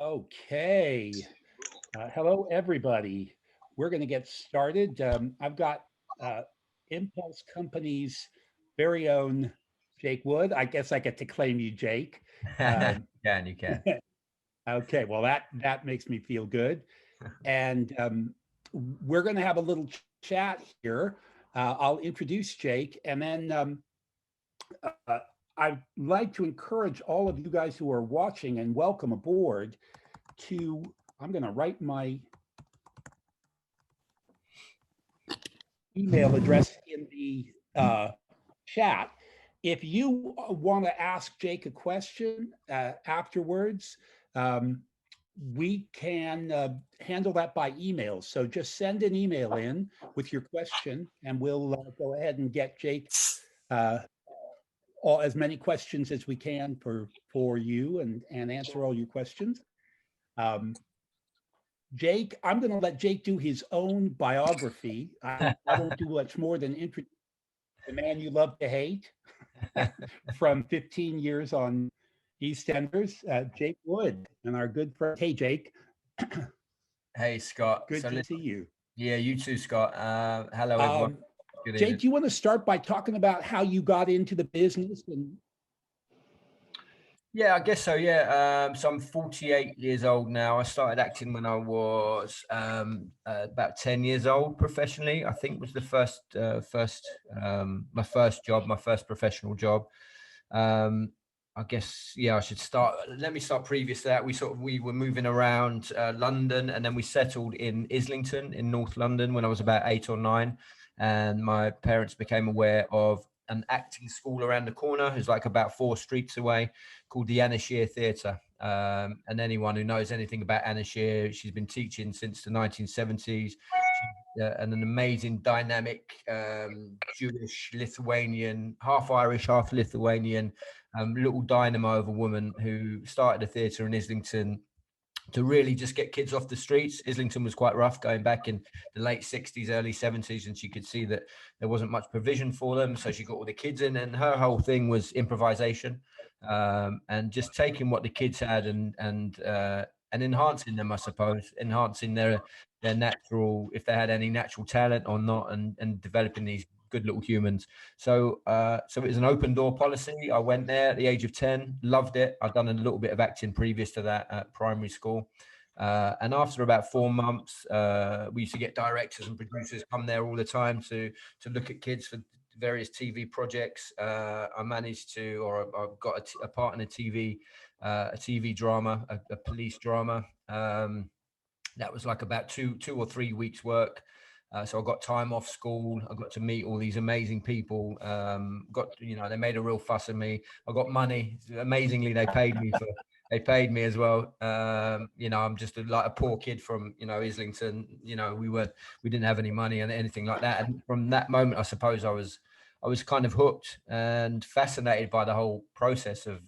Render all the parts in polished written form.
Okay. Hello, everybody. We're going to get started. I've got uh, Impulse Company's very own Jake Wood. I guess I get to claim you, Jake. Um, You can. okay, well that makes me feel good. And we're going to have a little chat here. I'll introduce Jake, and then uh, I'd like to encourage all of you guys who are watching and welcome aboard to. I'm going to write my email address in the chat. If you want to ask Jake a question afterwards, um, we can handle that by email. So just send an email in with your question, and we'll go ahead and get Jake uh, as many questions as we can for you and answer all your questions. Um, Jake, I'm going to let Jake do his own biography. I won't do much more than introduce the man you love to hate from 15 years on EastEnders, Jake Wood, and our good friend. Hey, Jake, Hey, Scott. good to see you. Yeah, you too, Scott. Hello, everyone. Um, Good Jake, evening. do you want to start by talking about how you got into the business? And Yeah, I guess so. Yeah. So I'm 48 years old now. I started acting when I was about 10 years old professionally. I think was the my first job, my first professional job. Um, I guess, yeah, I should start. Let me start previous to that. We were moving around London, and then we settled in Islington in North London when I was about 8 or 9. And my parents became aware of an acting school around the corner, who's like about 4 streets away, called the Anna Shear Theatre. And anyone who knows anything about Anna Shear, she's been teaching since the 1970s. And an amazing, dynamic Jewish, Lithuanian, half Irish, half Lithuanian, little dynamo of a woman who started a theatre in Islington to really just get kids off the streets. Islington was quite rough going back in the late 60s, early 70s, and she could see that there wasn't much provision for them. So she got all the kids in, and her whole thing was improvisation, and just taking what the kids had and enhancing them, I suppose, enhancing their natural, if they had any natural talent or not, and developing these good little humans. So it was an open door policy. I went there at the age of 10, loved it. I'd done a little bit of acting previous to that at primary school. And after about 4 months, we used to get directors and producers come there all the time to look at kids for various TV projects. I managed to, or I got a part in a TV drama, a police drama. That was like about 2 or 3 weeks work. So I got time off school. I got to meet all these amazing people. They made a real fuss of me. I got money. Amazingly, they paid me as well. I'm just like a poor kid from, Islington. We didn't have any money and anything like that. And from that moment, I suppose I was kind of hooked and fascinated by the whole process of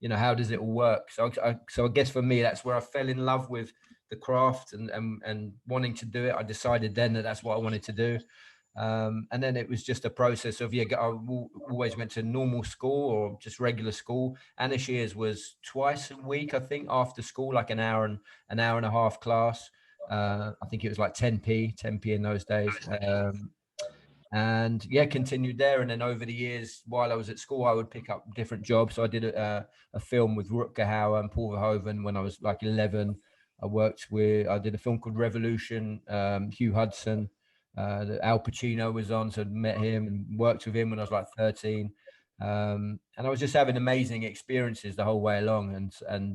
how does it all work. So I guess for me, that's where I fell in love with the craft and wanting to do it. I decided then that that's what I wanted to do. And then it was just a process of, always went to normal school or just regular school. Anna Shears was twice a week, I think, after school, like an hour and a half class. I think it was like 10p in those days. And yeah, continued there. And then over the years, while I was at school, I would pick up different jobs. So I did a film with Rutger Hauer and Paul Verhoeven when I was like 11. I did a film called Revolution, Hugh Hudson. Al Pacino was on, so I met him and worked with him when I was like 13. And I was just having amazing experiences the whole way along,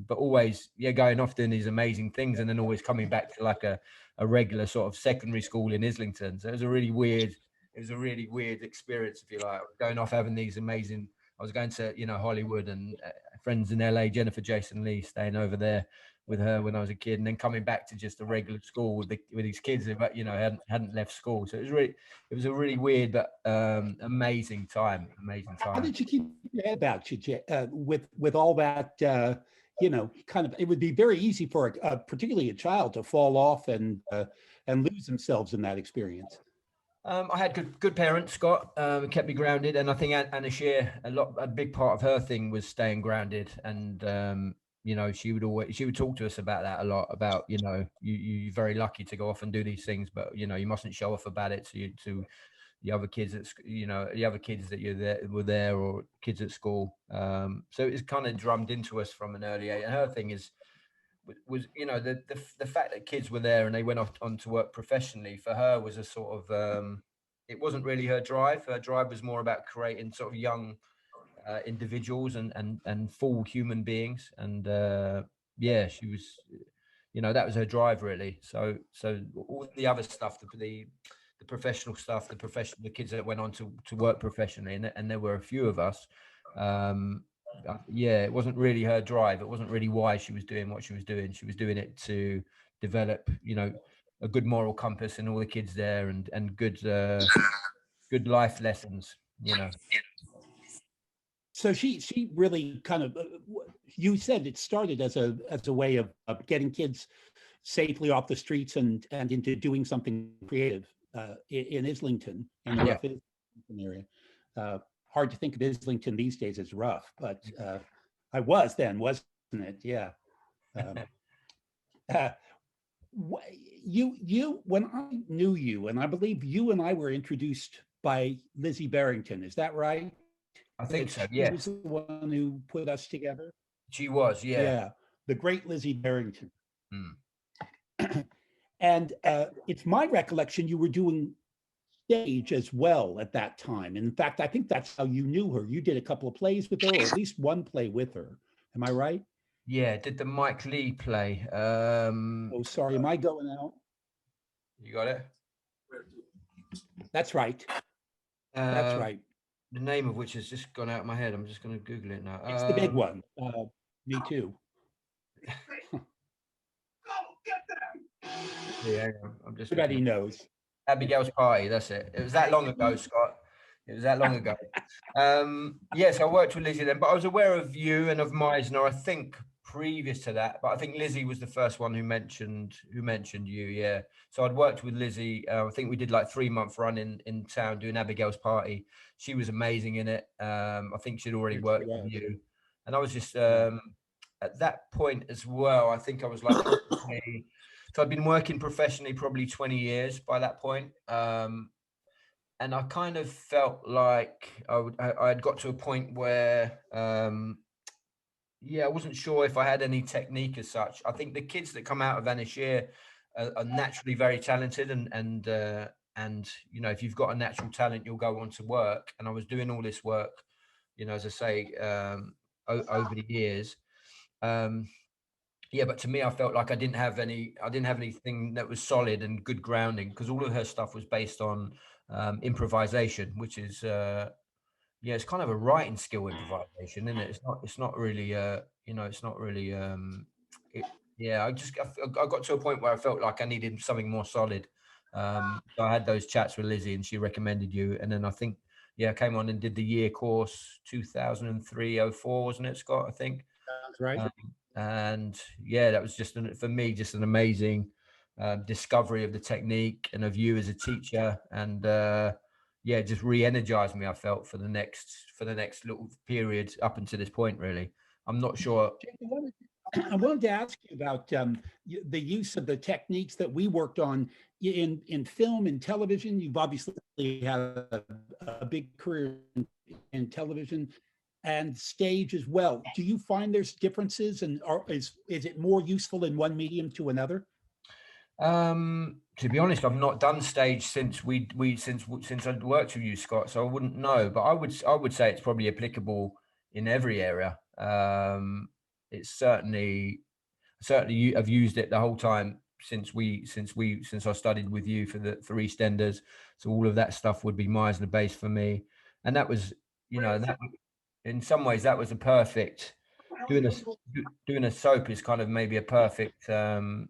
but always, going off doing these amazing things, and then always coming back to like a regular sort of secondary school in Islington. So it was a really weird experience, if you like, going off having these amazing. I was going to, Hollywood and friends in LA, Jennifer Jason Leigh, staying over there with her when I was a kid, and then coming back to just a regular school with these kids who, hadn't left school. So it was a really weird but amazing time. Amazing how time. did you keep your head about you, with all that? Kind of, it would be very easy for particularly a child to fall off and lose themselves in that experience. I had good parents, Scott. Kept me grounded, and I think Anna Shear, a big part of her thing was staying grounded, and you know, she would talk to us about that a lot, about, you know, you're very lucky to go off and do these things, but, you know, you mustn't show off about it to the other kids at, you know, the other kids that were there, or kids at school. So it's kind of drummed into us from an early age. And her thing was, you know, the fact that kids were there and they went off on to work professionally, for her was a sort of, it wasn't really her drive. Her drive was more about creating sort of young individuals and full human beings. And yeah, she was, you know, that was her drive really. So all the other stuff, the professional stuff, the kids that went on to work professionally, and there were a few of us. Yeah, it wasn't really her drive. It wasn't really why she was doing what she was doing. She was doing it to develop, you know, a good moral compass in all the kids there, and good life lessons, you know. So she really kind of, you said it started as a way of getting kids safely off the streets and into doing something creative in Islington, in the rough Islington area. Hard to think of Islington these days as rough, but I was then, wasn't it? Yeah. You when I knew you, and I believe you and I were introduced by Lizzie Barrington, is that right? I think so. She Yes, was the one who put us together. she was. Yeah. Yeah, the great Lizzie Barrington. Mm. And it's my recollection you were doing stage as well at that time. In fact, I think that's how you knew her. You did a couple of plays with her, or at least one play with her. Am I right? Yeah. Did the Mike Lee play? Oh, sorry, am I going out? You got it. That's right. That's right. The name of which has just gone out of my head. I'm just going to Google it now. It's the big one. Me too. Yeah, I'm just. Everybody knows. Abigail's Party. That's it. It was that long ago, Scott. It was that long ago. Yes, I worked with Lizzie then, but I was aware of you and of Meisner, I think, previous to that. But I think Lizzie was the first one who mentioned you. Yeah. So I'd worked with Lizzie. I think we did like 3-month run in town doing Abigail's Party. She was amazing in it. I think she'd already worked with you, and I was just at that point as well. I think I was like. So I'd been working professionally probably 20 years by that point. And I kind of felt like I had got to a point where, yeah, I wasn't sure if I had any technique as such. I think the kids that come out of Anishir are naturally very talented, and you know, if you've got a natural talent, you'll go on to work. And I was doing all this work, you know, as I say, over the years. Yeah, but to me, I felt like I didn't have anything that was solid and good grounding, because all of her stuff was based on improvisation, which is yeah, it's kind of a writing skill, improvisation, isn't it? It's not really you know, it's not really yeah. I got to a point where I felt like I needed something more solid. So I had those chats with Lizzie, and she recommended you, and then I think, yeah, I came on and did the year course 2003-04, wasn't it, Scott? I think. That's right. And yeah, that was just for me just an amazing discovery of the technique and of you as a teacher, and yeah, just re-energized me, I felt, for the next little period up until this point. Really, I'm not sure. I wanted to ask you about the use of the techniques that we worked on in film and television. You've obviously had a big career in television and stage as well. Do you find there's differences, and is it more useful in one medium to another? To be honest, I've not done stage since since I'd worked with you, Scott, so I wouldn't know. But I would say it's probably applicable in every area. It's certainly I've used it the whole time since I studied with you for Eastenders. So all of that stuff would be Meisner based for me, and that was, you know, that in some ways that was a perfect doing a soap is kind of maybe a perfect mine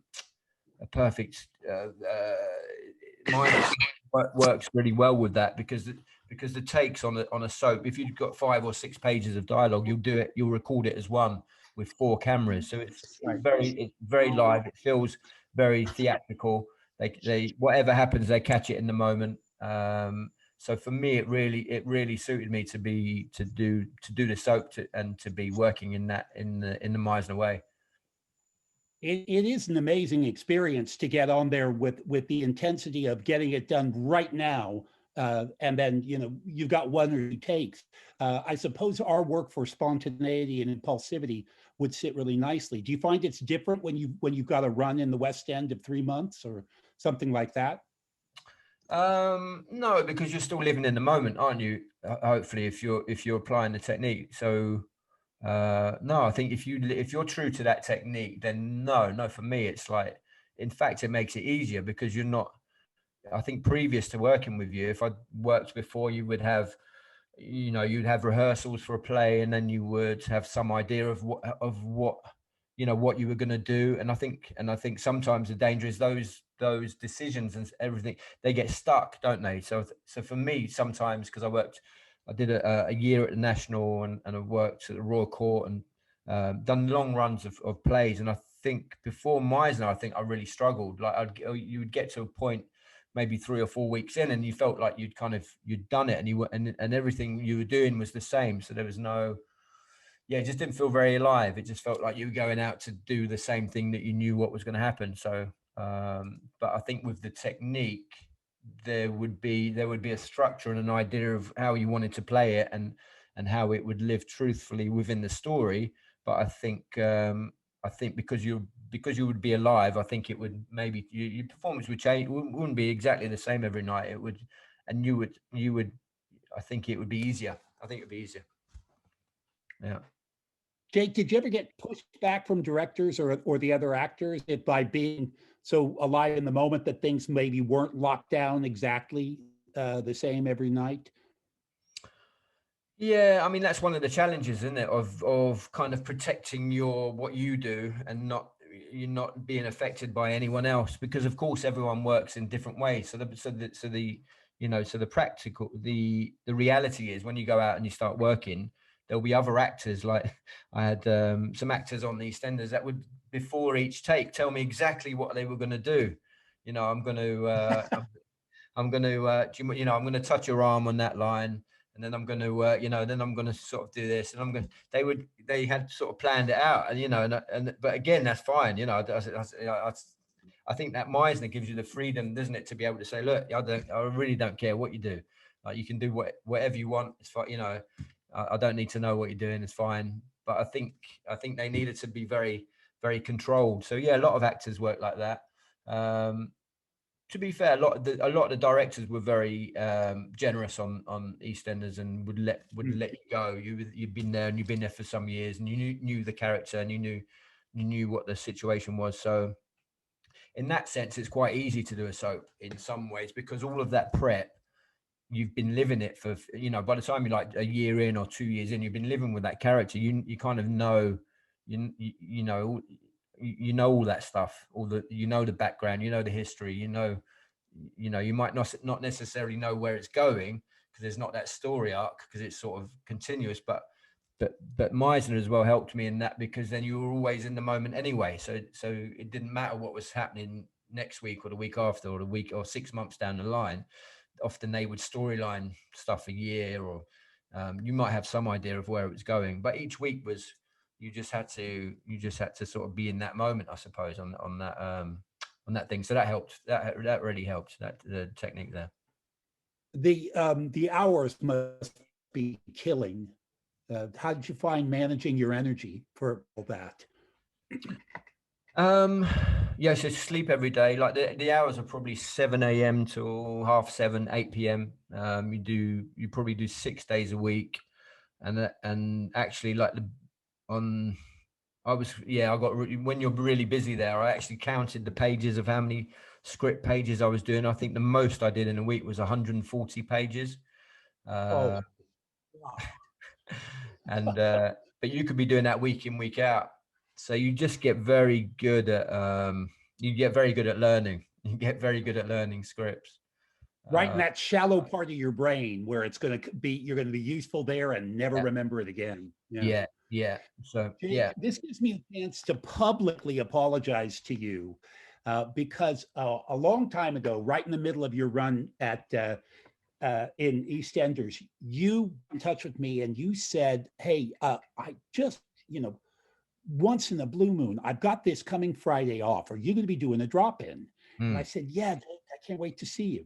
works really well with that, because the takes on a soap, if you've got 5 or 6 pages of dialogue, you'll record it as one with 4 cameras, so it's very live. It feels very theatrical. They whatever happens, they catch it in the moment. So for me, it really suited me to do the soap and to be working in the Meisner way. it is an amazing experience to get on there with the intensity of getting it done right now. And then, you've got one or two takes. I suppose our work for spontaneity and impulsivity would sit really nicely. Do you find it's different when you've got a run in the West End of 3 months or something like that? No, because you're still living in the moment, aren't you? Hopefully, if you're applying the technique. So no, I think if you're true to that technique, then no, for me, it's like, in fact, it makes it easier because you're not. I think previous to working with you, if I'd worked before, you would have, you'd have rehearsals for a play, and then you would have some idea of what what you were going to do. And I think sometimes the danger is those decisions and everything, they get stuck, don't they? So for me, sometimes, because I did a year at the National, and I worked at the Royal Court, and done long runs of plays. And I think before Meisner, I think I really struggled. Like you would get to a point maybe 3 or 4 weeks in, and you felt like you'd done it, and and everything you were doing was the same. So there was no, yeah, it just didn't feel very alive. It just felt like you were going out to do the same thing that you knew what was going to happen. So, but I think with the technique, there would be a structure and an idea of how you wanted to play it, and how it would live truthfully within the story. But I think because you would be alive, I think it would maybe your performance would change. Wouldn't be exactly the same every night. It would, and you would. I think it would be easier. I think it would be easier. Yeah. Jake, did you ever get pushed back from directors or the other actors by being so alive in the moment that things maybe weren't locked down exactly the same every night? Yeah, I mean that's one of the challenges, isn't it, of kind of protecting what you do, and you're not being affected by anyone else, because of course everyone works in different ways. So the reality is, when you go out and you start working, there'll be other actors. Like I had some actors on the EastEnders that would, before each take, tell me exactly what they were going to do. I'm going to I'm going to, I'm going to touch your arm on that line, and then I'm going to, then I'm going to sort of do this, and they had sort of planned it out, but again, that's fine. I think that Meisner gives you the freedom, doesn't it, to be able to say, look, I really don't care what you do. Like, you can do whatever you want. It's fine. I don't need to know what you're doing. It's fine. But I think they needed to be very, very controlled. So yeah, a lot of actors work like that. To be fair, a lot of the directors were very generous on EastEnders, and would let you go. You've been there, and you've been there for some years, and you knew the character, and you knew what the situation was. So in that sense, it's quite easy to do a soap in some ways, because all of that prep, you've been living it for, by the time you're like a year in or 2 years in, you've been living with that character. You kind of know, you know all that stuff, the background, the history, you might not necessarily know where it's going, because there's not that story arc, because it's sort of continuous. But Meisner as well helped me in that, because then you were always in the moment anyway. So it didn't matter what was happening next week or the week after or the week or 6 months down the line. Often they would storyline stuff a year, or you might have some idea of where it was going, but each week was, you just had to sort of be in that moment, I suppose, on that thing. So that helped. That really helped. That the technique there. The hours must be killing. How did you find managing your energy for all that? Yeah, so sleep every day. Like the hours are probably 7 a.m. till 6:30, 8 p.m. You probably do 6 days a week, and actually, like on when you're really busy there, I actually counted the pages of how many script pages I was doing. I think the most I did in a week was 140 pages. Oh, Uh, wow. and but you could be doing that week in, week out. So you just get very good at learning. You get very good at learning scripts. Right in that shallow part of your brain where you're going to be useful there and never Yeah, remember it again. yeah. So Jake, yeah. this gives me a chance to publicly apologize to you because a long time ago, right in the middle of your run in EastEnders, you got in touch with me and you said, "Hey, I just once in a blue moon, I've got this coming Friday off. Are you going to be doing a drop-in? And I said, yeah, I can't wait to see you.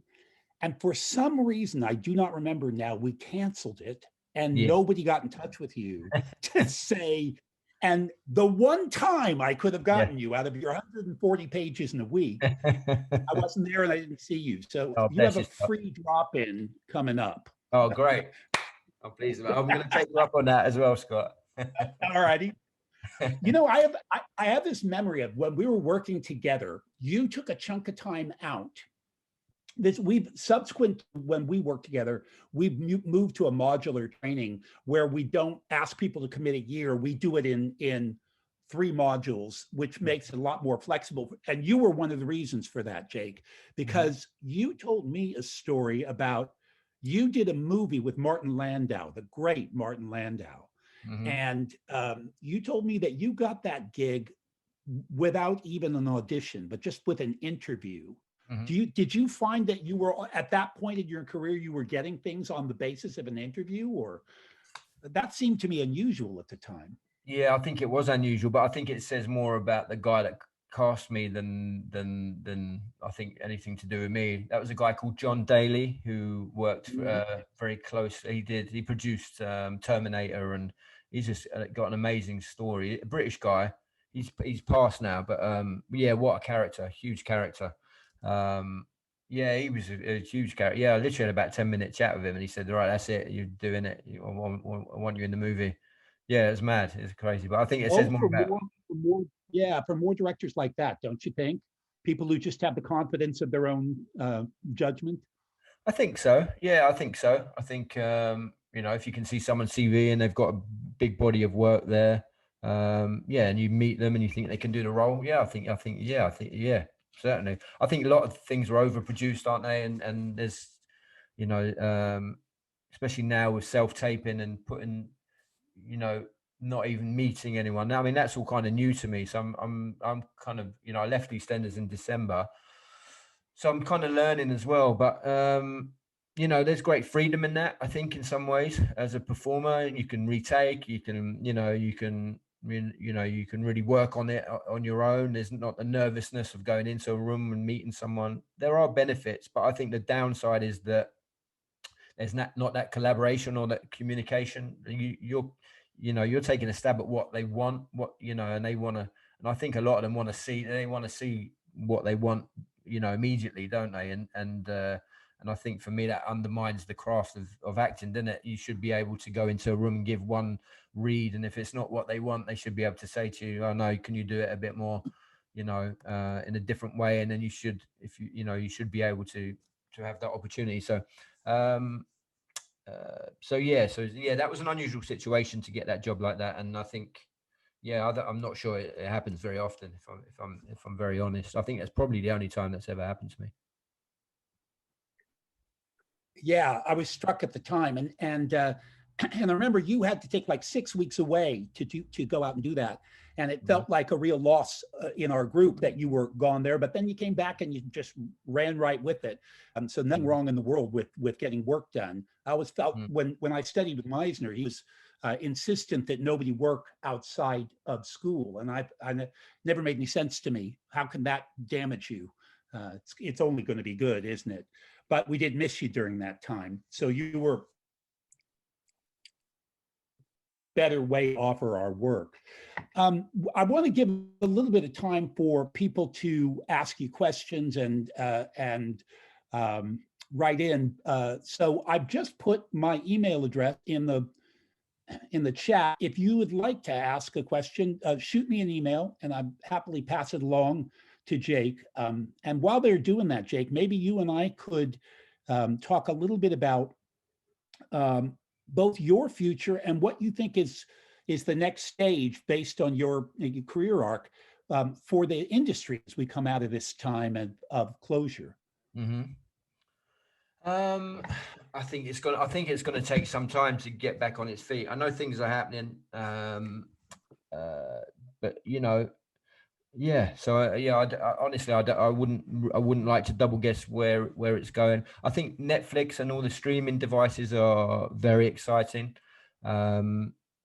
And for some reason, I do not remember now, we canceled it and Yeah. nobody got in touch with you to say, and the one time I could have Yeah. gotten you out of your 140 pages in a week, I wasn't there and I didn't see you. So Oh, you have a bless you. free drop-in coming up. Oh, great. I'm pleased. I'm going to take you up on that as well, Scott. All righty. You know, I have this memory of when we were working together, you took a chunk of time out. We've subsequent when we work together, we've moved to a modular training where we don't ask people to commit a year. We do it in 3 modules, which makes it a lot more flexible. And you were one of the reasons for that, Jake, because you told me a story about you did a movie with Martin Landau, the great Martin Landau. And you told me that you got that gig without even an audition, but just with an interview. Did you find that you were at that point in your career, you were getting things on the basis of an interview, or that seemed to me unusual at the time? Yeah, I think it was unusual, but I think it says more about the guy that cast me than I think anything to do with me. That was a guy called John Daly who worked very close. He produced Terminator, and he's just got an amazing story. A British guy. He's passed now, but yeah, what a character, huge character. Yeah, he was a huge character. Yeah, I literally had about a 10-minute chat with him, and he said, "Right, that's it. You're doing it. I want you in the movie." Yeah, it's mad. It's crazy, but I think it says more about. For more directors like that, don't you think? People who just have the confidence of their own judgment. I think so. Yeah, I think so. I think if you can see someone's CV and they've got a big body of work there, yeah, and you meet them and you think they can do the role. Yeah, I think certainly. I think a lot of things are overproduced, aren't they? And there's, especially now with self-taping and putting, not even meeting anyone. I mean, that's all kind of new to me. So I'm kind of, I left Eastenders in December, so I'm kind of learning as well. But there's great freedom in that. I think in some ways, as a performer, you can retake. You can, you can really work on it on your own. There's not the nervousness of going into a room and meeting someone. There are benefits, but I think the downside is that there's not that collaboration or that communication. You're taking a stab at what they want, and they want to, and I think a lot of them want to see what they want, immediately, don't they? And I think for me, that undermines the craft of acting, doesn't it? You should be able to go into a room and give one read, and if it's not what they want, they should be able to say to you, "Oh no, can you do it a bit more, in a different way?" And then you should, you should be able to have that opportunity. So that was an unusual situation to get that job like that, and I think, I'm not sure it happens very often. If I'm very honest, I think that's probably the only time that's ever happened to me. Yeah, I was struck at the time, and I remember you had to take like 6 weeks away to go out and do that, and it felt like a real loss in our group that you were gone there. But then you came back and you just ran right with it. So nothing wrong in the world with getting work done. I always felt when I studied with Meisner, he was insistent that nobody work outside of school, and I never made any sense to me. How can that damage you? It's only going to be good, isn't it? But we did miss you during that time. So you were better way to offer our work. I want to give a little bit of time for people to ask you questions and write in. So I've just put my email address in the chat. If you would like to ask a question, shoot me an email and I'd happily pass it along to Jake. And while they're doing that, Jake, maybe you and I could talk a little bit about both your future and what you think is the next stage based on your career arc for the industry as we come out of this time of closure. I think it's going to take some time to get back on its feet. I know things are happening, but yeah. So honestly, I wouldn't like to double guess where it's going. I think Netflix and all the streaming devices are very exciting.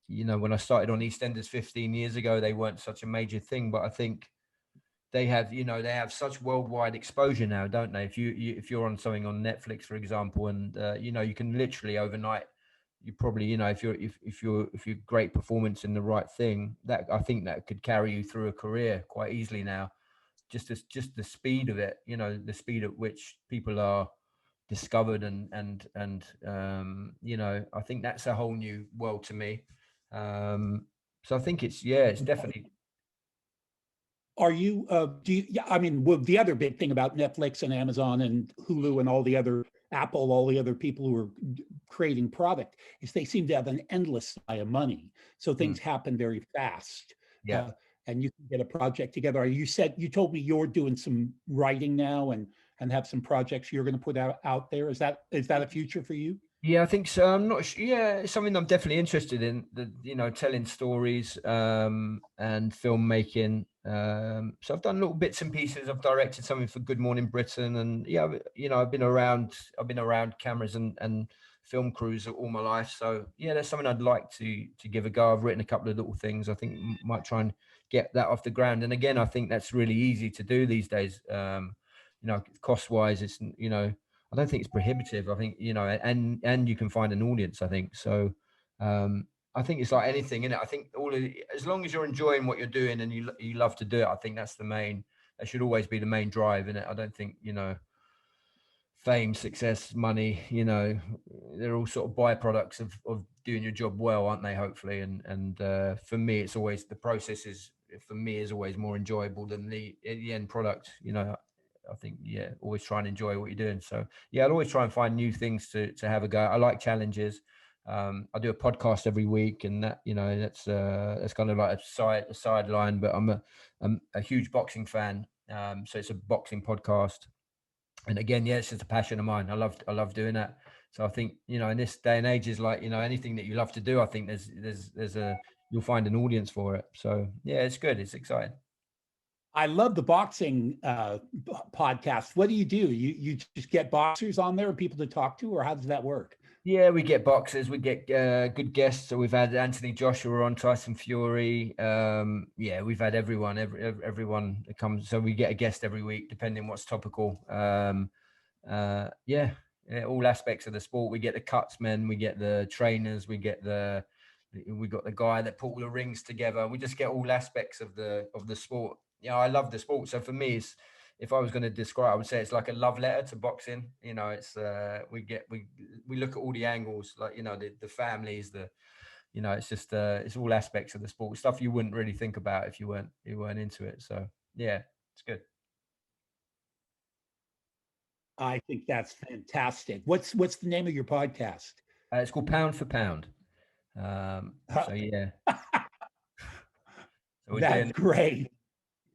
when I started on EastEnders 15 years ago, they weren't such a major thing, but I think they have, they have such worldwide exposure now, don't they? If you're on something on Netflix, for example, and you can literally overnight, you probably, if you're great performance in the right thing, that I think that could carry you through a career quite easily now. Just the speed of it, the speed at which people are discovered and I think that's a whole new world to me. So I think it's definitely. Are you, do you, yeah, I mean, well, the other big thing about Netflix and Amazon and Hulu and all the other, Apple, all the other people who are creating product is they seem to have an endless supply of money. So things happen very fast. Yeah. And you can get a project together. You told me you're doing some writing now and have some projects you're going to put out there. Is that a future for you? Yeah, I think so. I'm not sure. Yeah, it's something I'm definitely interested in. Telling stories and filmmaking. So I've done little bits and pieces. I've directed something for Good Morning Britain, and yeah, I've been around cameras and film crews all my life. So yeah, that's something I'd like to give a go. I've written a couple of little things. I think might try and get that off the ground. And again, I think that's really easy to do these days. Cost wise, it's I don't think it's prohibitive. I think, and you can find an audience, I think. So I think it's like anything, innit? I think as long as you're enjoying what you're doing and you love to do it, I think that should always be the main drive, innit? I don't think, fame, success, money, they're all sort of byproducts of doing your job well, aren't they? Hopefully. And for me, it's always, the process is always more enjoyable than the end product, I think, always try and enjoy what you're doing. So yeah, I'll always try and find new things to have a go. I like challenges. I do a podcast every week, and that, that's kind of like a sideline, but I'm a huge boxing fan. So it's a boxing podcast. And again, it's just a passion of mine. I love doing that. So I think, in this day and age is like, anything that you love to do, I think you'll find an audience for it. So yeah, it's good. It's exciting. I love the boxing podcast. What do? You just get boxers on there and people to talk to, or how does that work? Yeah, we get boxers, we get good guests. So we've had Anthony Joshua on, Tyson Fury. We've had everyone that comes. So we get a guest every week, depending what's topical. All aspects of the sport. We get the cutsmen, we get the trainers, we got the guy that put all the rings together. We just get all aspects of the sport. I love the sport. So for me, if I was going to describe, I would say it's like a love letter to boxing. It's we look at all the angles, like the families, it's just it's all aspects of the sport, stuff you wouldn't really think about if you weren't into it. So yeah, it's good. I think that's fantastic. What's the name of your podcast? It's called Pound for Pound. So yeah, so that's great.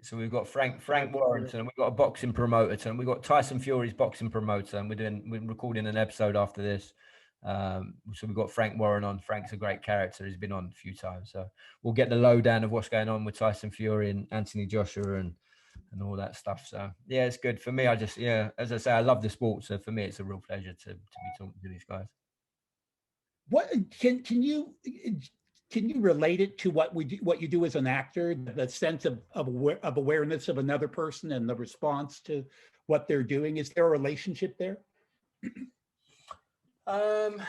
So we've got Frank Warrington, and we've got a boxing promoter, and we've got Tyson Fury's boxing promoter, and we're recording an episode after this. So we've got Frank Warren on. Frank's a great character. He's been on a few times. So we'll get the lowdown of what's going on with Tyson Fury and Anthony Joshua and all that stuff. So yeah, it's good for me. As I say, I love the sport. So for me, it's a real pleasure to be talking to these guys. What can you relate it to what you do as an actor, the sense of awareness of another person and the response to what they're doing? Is there a relationship there? I'm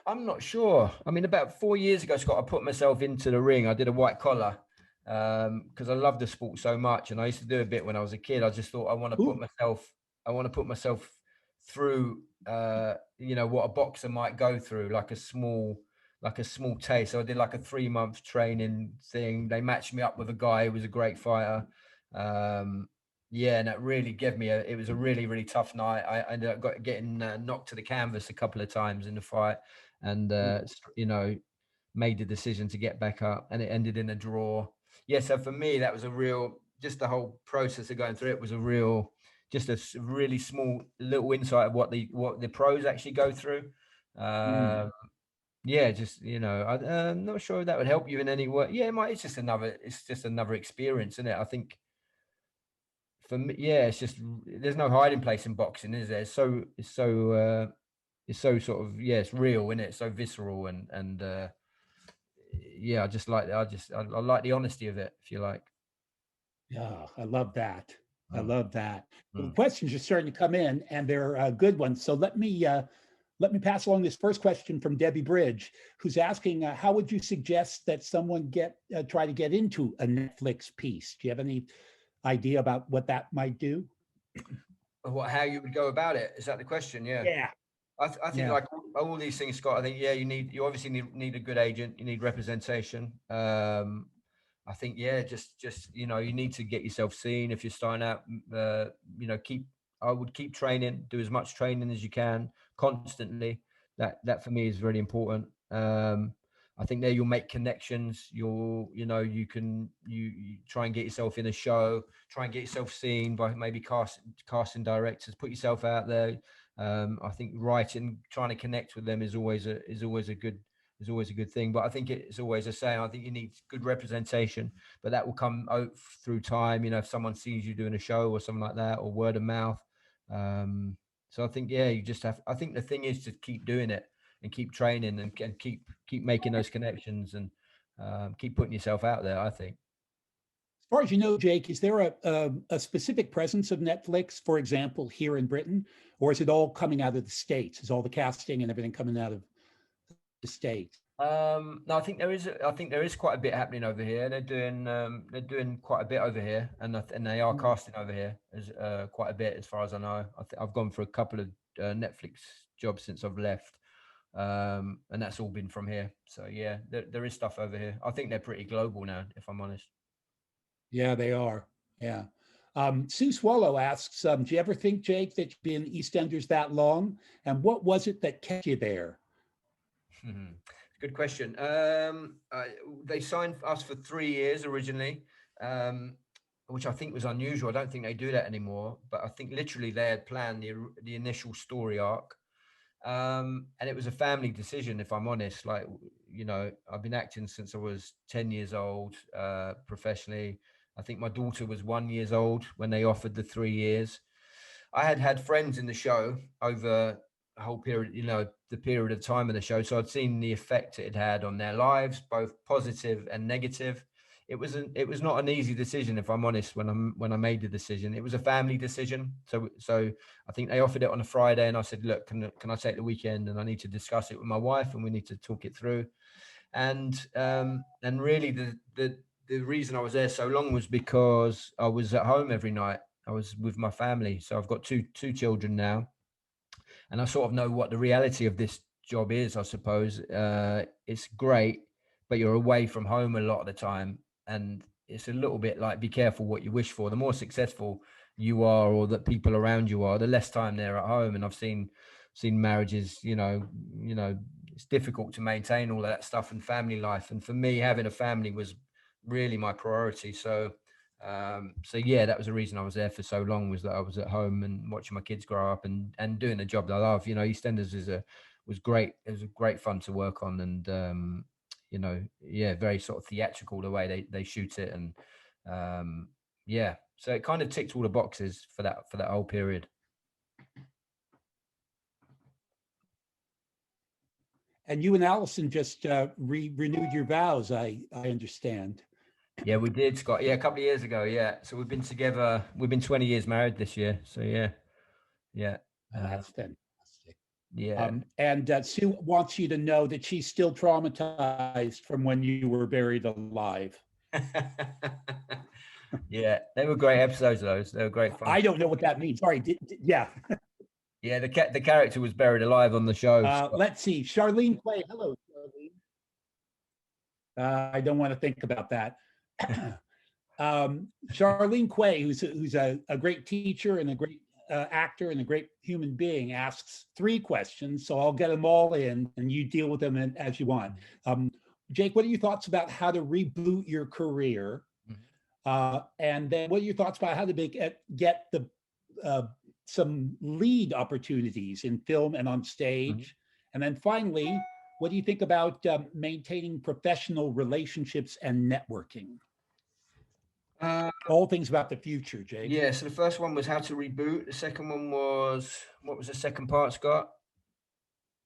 not sure. I mean, about 4 years ago, Scott, I put myself into the ring. I did a white collar because I love the sport so much, and I used to do a bit when I was a kid. I just thought I want to put myself through what a boxer might go through, like a small taste. So I did like a 3-month training thing. They matched me up with a guy who was a great fighter. And that really gave me it was a really, really tough night. I ended up getting knocked to the canvas a couple of times in the fight, and made the decision to get back up, and it ended in a draw. So for me, that was just the whole process of going through it was just a really small little insight of what the pros actually go through. I'm not sure if that would help you in any way. Yeah, it might. It's just another experience, isn't it? I think for me, it's just, there's no hiding place in boxing, is there? It's so sort of, it's real, isn't it? It's so visceral, and yeah, I like the honesty of it, if you like. Yeah, I love that. I Mm, love that. Well, the mm. questions are starting to come in, and they're good ones. So let me pass along this first question from Debbie Bridge, who's asking, how would you suggest that someone try to get into a Netflix piece? Do you have any idea about what that might do? How you would go about it? Is that the question? Yeah. Yeah, I think yeah. like all these things, Scott. I think you obviously need a good agent. You need representation. I think just you need to get yourself seen if you're starting out. I would keep training. Do as much training as you can constantly. That for me is very important. I think there you'll make connections. You try and get yourself in a show. Try and get yourself seen by maybe casting directors. Put yourself out there. I think writing, trying to connect with them is always a good thing. But I think it's always a saying. I think you need good representation, but that will come out through time. If someone sees you doing a show or something like that, or word of mouth. So I think you just have. I think the thing is to keep doing it and keep training and keep making those connections and keep putting yourself out there. I think. As far as you know, Jake, is there a specific presence of Netflix, for example, here in Britain, or is it all coming out of the States? Is all the casting and everything coming out of the States? No, I think there is quite a bit happening over here. They're doing quite a bit over here, and they are casting over here as quite a bit, as far as I know. I've gone for a couple of Netflix jobs since I've left, and that's all been from here. So yeah, there is stuff over here. I think they're pretty global now, if I'm honest. Yeah, they are. Yeah. Sue Swallow asks, do you ever think, Jake, that you've been EastEnders that long? And what was it that kept you there? Good question. They signed us for 3 years originally, um, which I think was unusual. I don't think they do that anymore. But I think literally they had planned the initial story arc, and it was a family decision. If I'm honest, I've been acting since I was 10 years old, professionally. I think my daughter was 1 year old when they offered the 3 years. I had friends in the show over a whole period, the period of time of the show. So I'd seen the effect it had on their lives, both positive and negative. It was not an easy decision, if I'm honest. When I made the decision, it was a family decision. So I think they offered it on a Friday, and I said, look, can I take the weekend, and I need to discuss it with my wife, and we need to talk it through. And really the reason I was there so long was because I was at home every night. I was with my family. So I've got two children now, and I sort of know what the reality of this job is, I suppose. It's great, but you're away from home a lot of the time, and it's a little bit like be careful what you wish for. The more successful you are, or that people around you are, the less time they're at home. And I've seen marriages, it's difficult to maintain all of that stuff and family life. And for me, having a family was really my priority. So yeah, that was the reason I was there for so long, was that I was at home and watching my kids grow up and doing a job that I love. EastEnders was great. It was great fun to work on, and very sort of theatrical the way they shoot it, and yeah, so it kind of ticked all the boxes for that whole period. And you and Allison just renewed your vows, I understand. Yeah, we did, Scott. Yeah, a couple of years ago. Yeah, so we've been together. We've been 20 years married this year. So yeah. That's fantastic. Yeah. And Sue wants you to know that she's still traumatized from when you were buried alive. Yeah, they were great episodes. Those they were great fun. I don't know what that means. Sorry. Yeah. Yeah, the character was buried alive on the show. Let's see. Charlene Quay. Hello, Charlene. I don't want to think about that. Charlene Quay, who's a great teacher and a great actor and a great human being, asks 3 questions. So I'll get them all in, and you deal with them as you want. Jake, what are your thoughts about how to reboot your career? And then what are your thoughts about how to get some lead opportunities in film and on stage? And then finally, what do you think about maintaining professional relationships and networking? All things about the future, Jake. Yeah, so the first one was how to reboot. The second one was, what was the second part, Scott?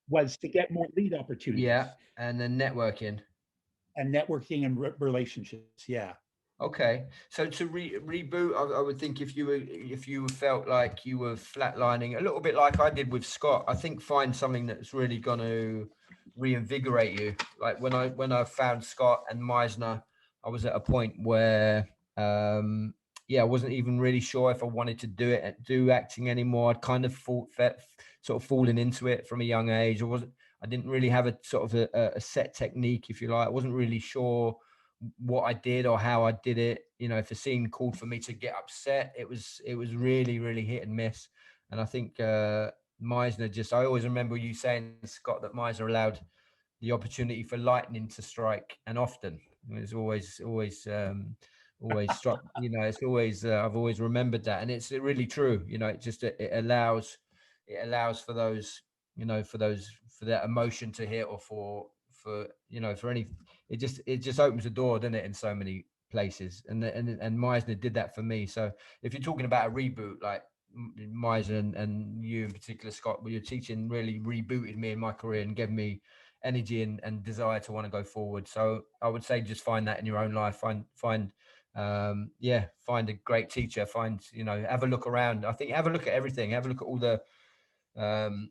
Was to get more lead opportunities. Yeah, and then networking. and networking and relationships. Yeah. Okay, so to reboot, I would think if you felt like you were flatlining, a little bit like I did with Scott, I think find something that's really going to reinvigorate you. Like when I found Scott and Meisner, I was at a point where yeah, I wasn't even really sure if I wanted to do acting anymore. I'd kind of sort of fallen into it from a young age. I didn't really have a sort of a set technique, if you like. I wasn't really sure what I did or how I did it. You know, if a scene called for me to get upset, it was really, really hit and miss. And I think Meisner I always remember you saying, Scott, that Meisner allowed the opportunity for lightning to strike, and often. It's always struck, you know, it's always I've always remembered that, and it's really true. You know, it allows for those, you know, for that emotion to hit, or for you know, for any, it just opens the door, doesn't it, in so many places. And Meisner did that for me. So if you're talking about a reboot, like Meisner and you in particular, Scott, your teaching really rebooted me in my career and gave me energy and desire to want to go forward. So I would say just find that in your own life. Find find a great teacher. You know, have a look around. I think have a look at everything. Have a look at um,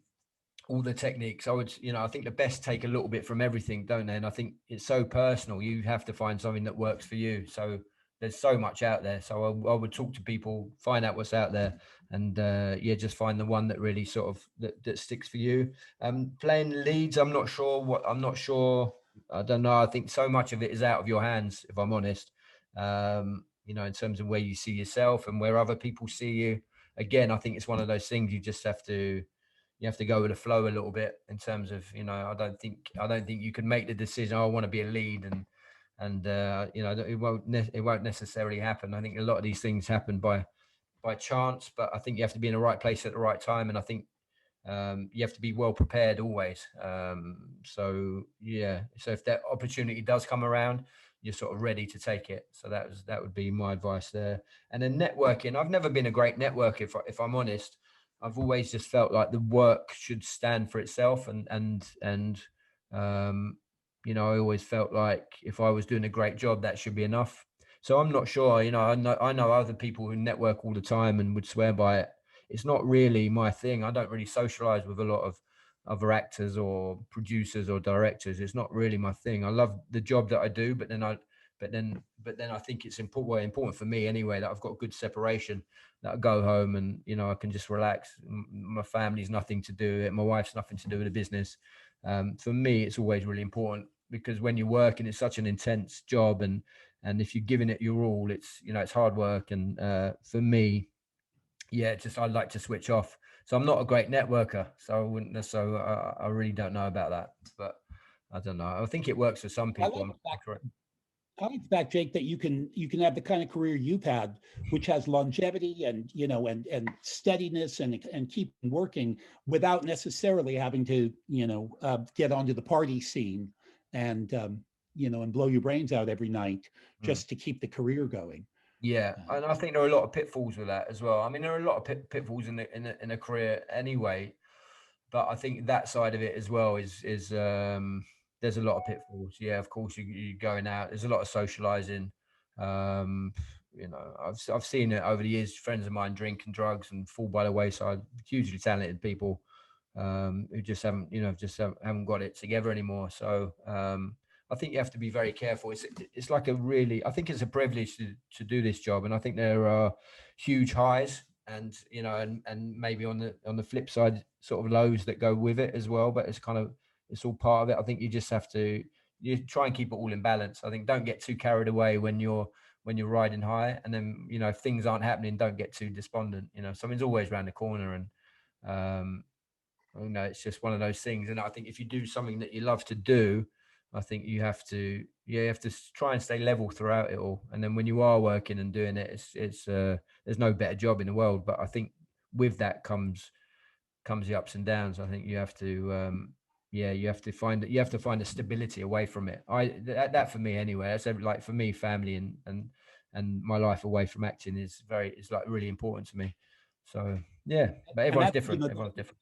all the techniques. I think the best take a little bit from everything, don't they? And I think it's so personal. You have to find something that works for you. So there's so much out there. So I would talk to people, find out what's out there, and just find the one that really sort of that sticks for you. Playing leads, I'm not sure. I don't know. I think so much of it is out of your hands, if I'm honest. You know, in terms of where you see yourself and where other people see you. Again, I think it's one of those things you have to go with the flow a little bit in terms of, you know, I don't think you can make the decision, oh, I want to be a lead, and you know, it won't necessarily happen. I think a lot of these things happen by chance, but I think you have to be in the right place at the right time, and I think you have to be well prepared always. So yeah, so if that opportunity does come around, you're sort of ready to take it. So that would be my advice there. And then networking, I've never been a great networker, if I'm honest. I've always just felt like the work should stand for itself, and you know, I always felt like if I was doing a great job, that should be enough. So I'm not sure. You know, I know other people who network all the time and would swear by it. It's not really my thing. I don't really socialize with a lot of other actors or producers or directors. It's not really my thing. I love the job that I do, but then I think it's important for me anyway, that I've got good separation, that I go home and, you know, I can just relax. My family's nothing to do with it. My wife's nothing to do with the business. For me, it's always really important, because when you work and it's such an intense job, and if you're giving it your all, it's, you know, it's hard work. And for me, yeah, just I like to switch off. So I'm not a great networker. So I wouldn't. So I really don't know about that. But I don't know. I think it works for some I people. like the fact I like the fact, Jake, that you can have the kind of career you've had, which has longevity and, you know, and steadiness and keep working without necessarily having to, you know, get onto the party scene and you know, and blow your brains out every night Mm. just to keep the career going. Yeah, Uh, and I think there are a lot of pitfalls with that as well. I mean, there are a lot of pitfalls in a career anyway, but I think that side of it as well is there's a lot of pitfalls. Yeah, of course you're going out. There's a lot of socializing. Um, you know, I've seen it over the years. Friends of mine drink and drugs and fall by the wayside. Hugely talented people who just haven't, you know, haven't got it together anymore. So I think you have to be very careful. It's like I think it's a privilege to do this job, and I think there are huge highs, and you know, and maybe on the flip side, sort of lows that go with it as well. But it's all part of it. I think you try and keep it all in balance. I think don't get too carried away when you're riding high, and then, you know, if things aren't happening, don't get too despondent. You know, something's always around the corner, and um, you know, it's just one of those things. And I think if you do something that you love to do, I think you have to try and stay level throughout it all. And then when you are working and doing it, it's there's no better job in the world. But I think with that comes the ups and downs. I think you have to you have to find a stability away from it. That for me anyway. That's like for me, family and my life away from acting is like really important to me. So yeah, but and everyone's that, you different. know, Everyone's different.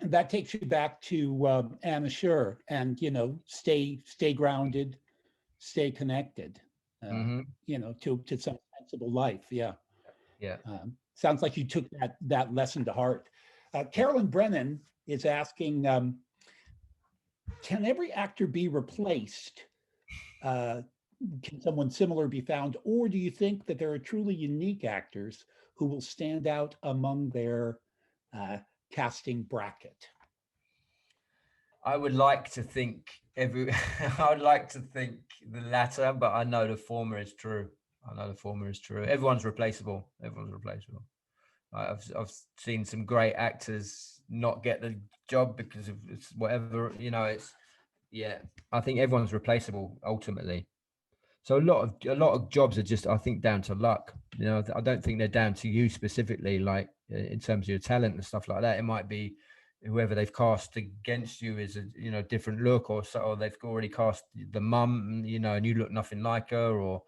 that takes you back to Anna Scher and, you know, stay grounded, stay connected, Hmm. to some sensible life. Yeah. Yeah. Sounds like you took that lesson to heart. Yeah. Carolyn Brennan is asking, can every actor be replaced? Can someone similar be found? Or do you think that there are truly unique actors who will stand out among their casting bracket? I would like to think I would like to think the latter, but I know the former is true. I know the former is true. Everyone's replaceable. Everyone's replaceable. I've seen some great actors not get the job because of it's whatever, it's yeah. I think everyone's replaceable ultimately. So a lot of jobs are just, I think, down to luck. I don't think they're down to you specifically, like in terms of your talent and stuff like that. It might be whoever they've cast against you is a different look, or so, or they've already cast the mum, and you look nothing like her, or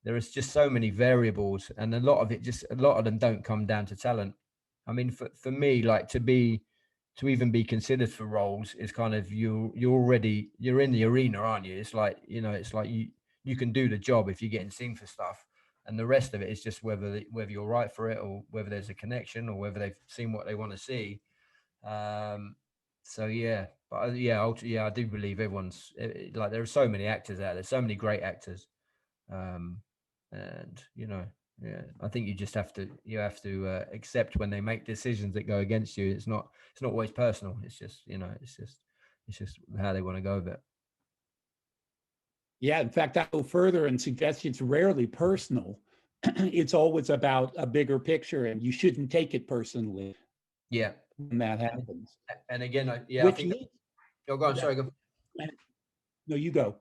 there is just so many variables, and a lot of them don't come down to talent. I mean, for me, like to even be considered for roles is kind of you're in the arena, aren't you? It's like you can do the job if you're getting seen for stuff, and the rest of it is just whether you're right for it, or whether there's a connection, or whether they've seen what they want to see. So yeah, but I do believe everyone's like there are so many actors out there, so many great actors, and yeah, I think you have to accept when they make decisions that go against you. It's not always personal. It's just it's just how they want to go with it. Yeah, in fact, I go further and suggest it's rarely personal. It's always about a bigger picture, and you shouldn't take it personally Yeah, when that and, happens. and again, I Which think. leads, Oh, go on. yeah, Sorry. Go. no, you go.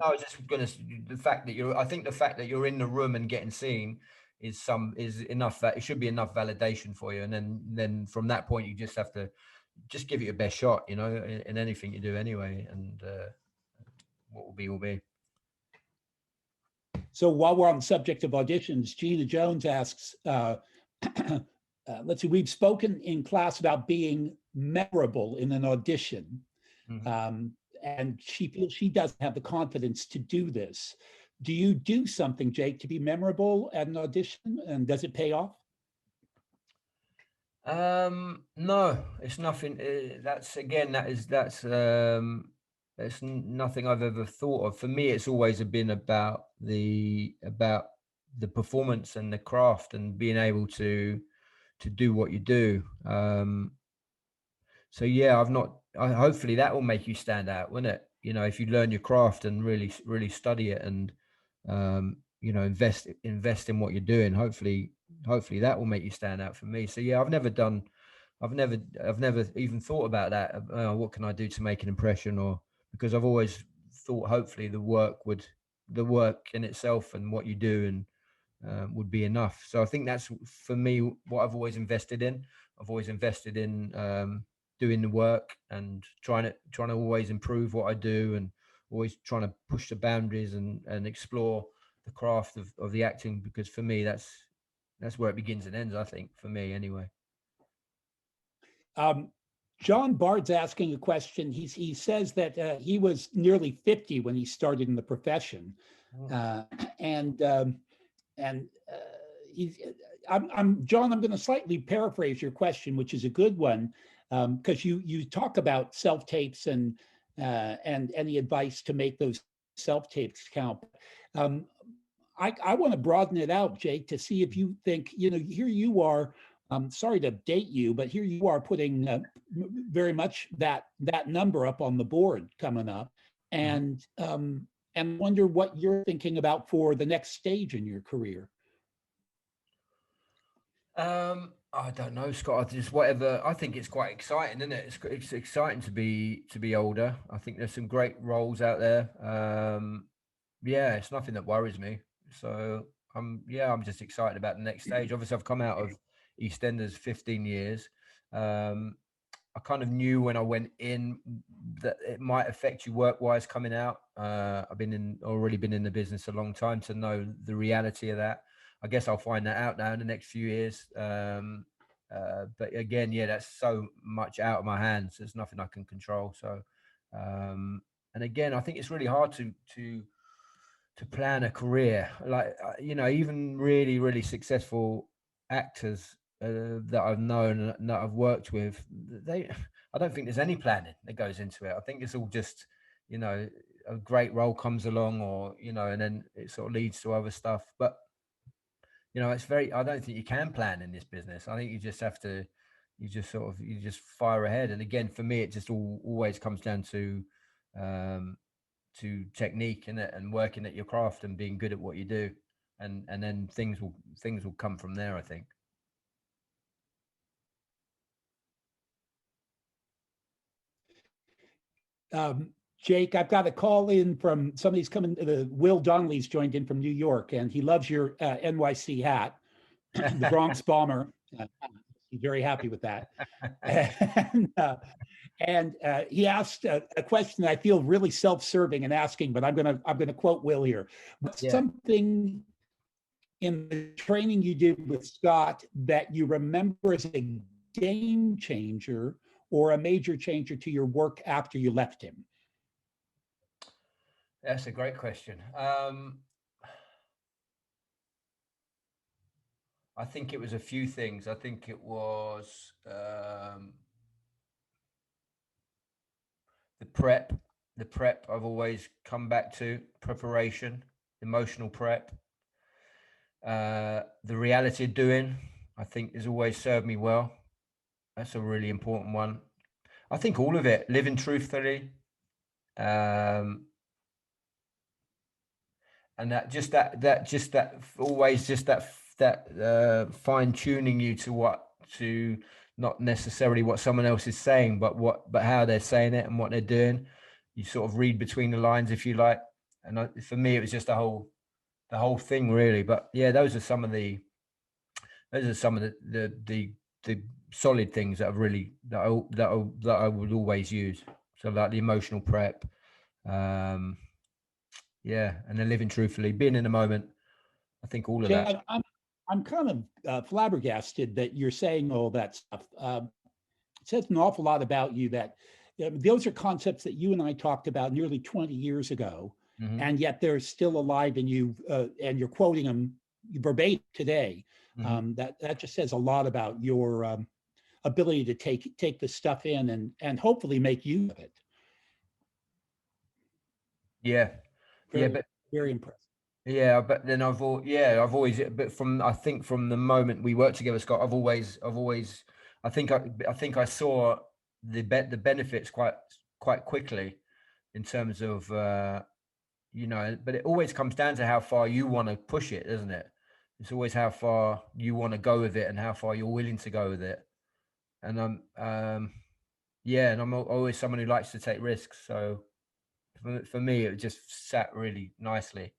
I was just going to the fact that you're. I think the fact that you're in the room and getting seen is enough. That it should be enough validation for you, and then from that point you just have to just give it your best shot. In anything you do anyway, and what will be will be. So while we're on the subject of auditions, Gina Jones asks, let's see, we've spoken in class about being memorable in an audition. Mhm. And she feels she doesn't have the confidence to do this. Do you do something, Jake, to be memorable at an audition, and does it pay off? No, it's nothing. That's nothing I've ever thought of. For me, it's always been about the performance and the craft and being able to do what you do. So yeah, hopefully that will make you stand out, won't it? If you learn your craft and really study it and invest in what you're doing, hopefully that will make you stand out for me. So yeah, I've never even thought about that. What can I do to make an impression? Or because I've always thought hopefully the work in itself and what you do and would be enough. So I think that's for me what I've always invested in. I've always invested in doing the work and trying to always improve what I do, and always trying to push the boundaries and explore the craft of the acting, because for me that's where it begins and ends, I think, for me anyway. Um, John Bard's asking a question. He says that he was nearly 50 when he started in the profession, Oh. uh, and um, and he's. John. I'm going to slightly paraphrase your question, which is a good one, because you talk about self tapes and any advice to make those self tapes count. Um, I want to broaden it out, Jake, to see if you think, here you are. I'm sorry to date you, but here you are putting very much that number up on the board coming up, Mhm. and wonder what you're thinking about for the next stage in your career. I don't know, Scott. Just whatever. I think it's quite exciting, isn't it? It's exciting to be older. I think there's some great roles out there. Yeah, it's nothing that worries me. So I'm just excited about the next stage. Obviously, I've come out of Eastenders 15 years. Um, I kind of knew when I went in that it might affect you work-wise coming out. I've already been in the business a long time to know the reality of that. I guess I'll find that out now in the next few years. But again, yeah, that's so much out of my hands. There's nothing I can control. So, and again, I think it's really hard to to plan a career. Like, even really, really successful actors that I've known and that I've worked with, I don't think there's any planning that goes into it. I think it's all just, a great role comes along, or, and then it sort of leads to other stuff. But, I don't think you can plan in this business. I think you just have to, you just fire ahead. And again, for me, it just always comes down to technique in it, and working at your craft and being good at what you do, and then things will come from there, I think. Jake, I've got a call in from somebody's coming. Will Donnelly's joined in from New York, and he loves your NYC hat, the Bronx Bomber. He's very happy with that. And he asked a question that I feel really self-serving in asking, but I'm gonna quote Will here. Yeah. Something in the training you did with Scott that you remember as a game changer or a major changer to your work after you left him? That's a great question. I think it was a few things. I think it was the prep. I've always come back to preparation, emotional prep. The reality of doing, I think, has always served me well. That's a really important one. I think all of it, living truthfully, and that always just that fine tuning you to not necessarily what someone else is saying, but how they're saying it and what they're doing. You sort of read between the lines, if you like. And for me, it was just the whole thing, really. But yeah, those are some of the solid things that I would always use. So like the emotional prep, and then living truthfully, being in the moment. I think all of that. I'm kind of flabbergasted that you're saying all that stuff. It says an awful lot about you that those are concepts that you and I talked about nearly 20 years ago, Mm-hmm. and yet they're still alive in you, and you're quoting them verbatim today. Mm-hmm. That just says a lot about your ability to take the stuff in and hopefully make use of it. Yeah, very impressive. Yeah, but then I've always, but I think from the moment we worked together, Scott, I think I saw the benefits quite quickly in terms of, but it always comes down to how far you want to push it, doesn't it? It's always how far you want to go with it and how far you're willing to go with it. And and I'm always someone who likes to take risks. So for me, it just sat really nicely.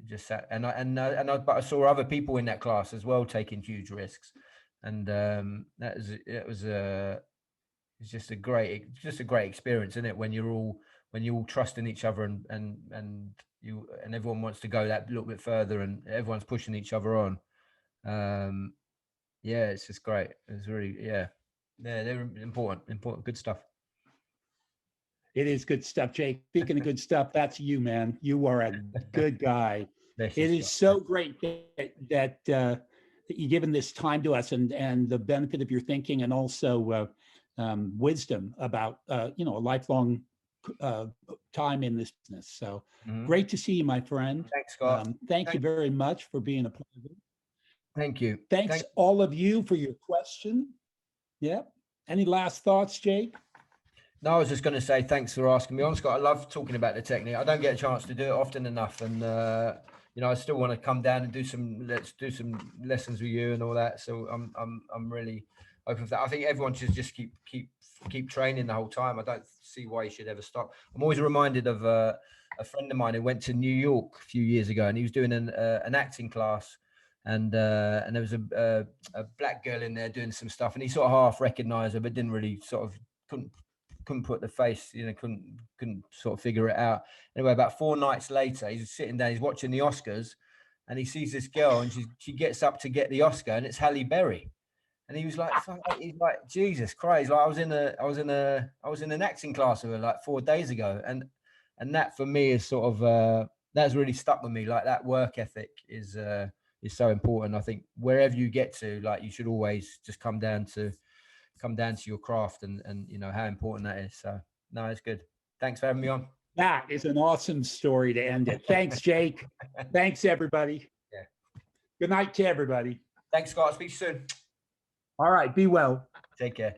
Just sat, but I saw other people in that class as well taking huge risks, and it's just a great experience, isn't it? When you're all trusting each other and everyone wants to go that little bit further, and everyone's pushing each other on. It's just great. It's really they're important, good stuff. It is good stuff, Jake. Speaking of good stuff, that's you, man. You are a good guy. It is so great that you've given this time to us and the benefit of your thinking, and also wisdom about a lifelong time in this business. So great to see you, my friend. Thanks, Scott. Thank you very much for being a part of it. Thank you. Thanks all of you for your question. Yeah. Any last thoughts, Jake? No, I was just going to say thanks for asking me on, Scott. I love talking about the technique. I don't get a chance to do it often enough, and I still want to come down and do some lessons with you and all that. So I'm really open for that. I think everyone should just keep training the whole time. I don't see why you should ever stop. I'm always reminded of a friend of mine who went to New York a few years ago, and he was doing an acting class, and there was a black girl in there doing some stuff, and he sort of half recognized her, but didn't really couldn't put the face, couldn't sort of figure it out. Anyway, about 4 nights later, he's sitting down, he's watching the Oscars, and he sees this girl, and she gets up to get the Oscar, and it's Halle Berry. And he was like, Jesus Christ! Like I was in an acting class with her like 4 days ago, and that for me is sort of that's really stuck with me. Like that work ethic is so important. I think wherever you get to, like, you should always just come down to your craft and you know how important that is. So no, it's good. Thanks for having me on. That is an awesome story to end it. Thanks, Jake. Thanks, everybody. Yeah. Good night to everybody. Thanks, Scott. Speak soon. All right. Be well. Take care.